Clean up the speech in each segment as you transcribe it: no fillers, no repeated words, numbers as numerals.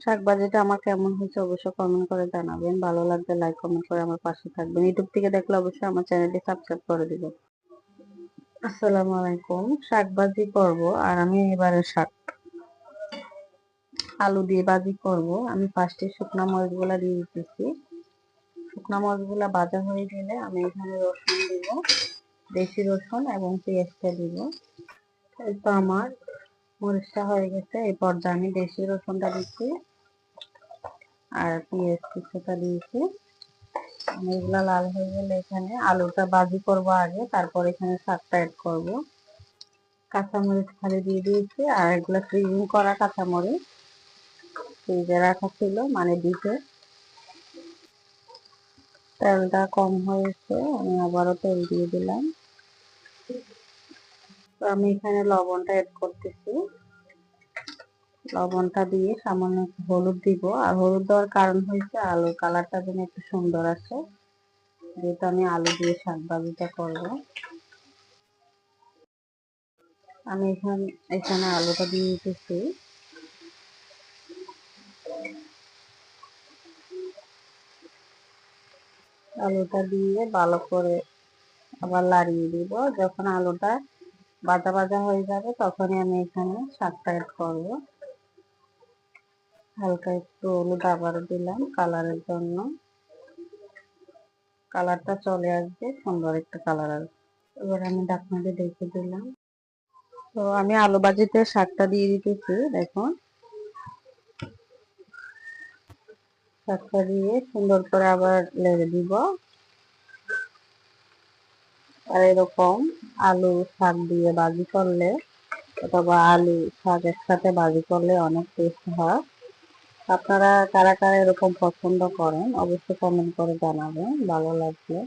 শাক ভাজিটা আমার কেমন হয়েছে অবশ্যই কমেন্ট করে জানাবেন। ভালো লাগলে লাইক কমেন্ট করে আমার পাশে থাকবেন। ইউটিউব থেকে দেখলে অবশ্যই আমার চ্যানেলটি সাবস্ক্রাইব করে দিবেন। আসসালামু আলাইকুম। শাক ভাজি করব আর আমি এবারে শাক আলু দিয়ে ভাজি করব। আমি ফার্স্টে শুকনো মরিচগুলা দিয়ে দিতেছি। শুকনো মরিচগুলা ভাজা হয়ে গেলে আমি এখানে রসুন দিব, দেশি রসুন এবং পেঁয়াজটা দিব। এই তো আমার মরিচটা হয়ে গেছে। এই পর্যায়ে আমি দেশি রসুনটা দিচ্ছি আর পেঁয়াজ কিছুটা দিয়েছি। আমি এগুলা লাল হয়ে গেলে এখানে আলুটা ভাজি করব আগে, তারপর এখানে শাকটা অ্যাড করব। কাঁচামরিচ খালি দিয়ে দিয়েছি আর এগুলা ক্লিন করা কাঁচামরিচ ফ্রিজে রাখা ছিল, মানে ডিপে। তেলটা কম হয়েছে, আমি আবারও তেল দিয়ে দিলাম। তো আমি এখানে লবণটা অ্যাড করতেছি। লবণটা দিয়ে সামান্য একটু হলুদ দিব, আর হলুদ দেওয়ার কারণ হচ্ছে আলুর কালারটা যেন একটু সুন্দর আসে, যেহেতু আমি আলু দিয়ে শাক ভাজিটা করবো। আমি এখানে আলুটা দিয়ে দিতেছি। আলুটা দিয়ে ভালো করে আবার লাড়িয়ে দিব। যখন আলুটা ভাজা ভাজা হয়ে যাবে তখনই আমি এখানে শাকটা অ্যাড করবো। হালকা একটু হলুদ আবারও দিলাম কালারের জন্য, কালারটা চলে আসবে, সুন্দর একটা কালার আসবে। এবার আমি ঢাকনাটা ঢেকে দিলাম। তো আমি আলু ভাজিতে শাকটা দিয়ে দিতেছি। দেখুন, শাকটা দিয়ে সুন্দর করে আবার লেগে দিব। আর এরকম আলু শাক দিয়ে ভাজি করলে অথবা আলু শাক একসাথে ভাজি করলে অনেক টেস্ট হয়। আপনারা কারা কারা এরকম পছন্দ করেন অবশ্যই কমেন্ট করে জানাবেন ভালো লাগলে।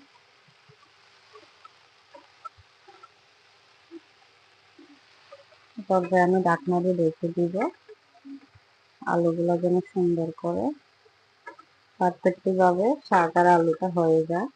তবে আমি ঢাকনা দিয়ে রেখে দিব, আলুগুলো যেন সুন্দর করে পারফেক্টলি ভাবে শাক আর আলুটা হয়ে যায়।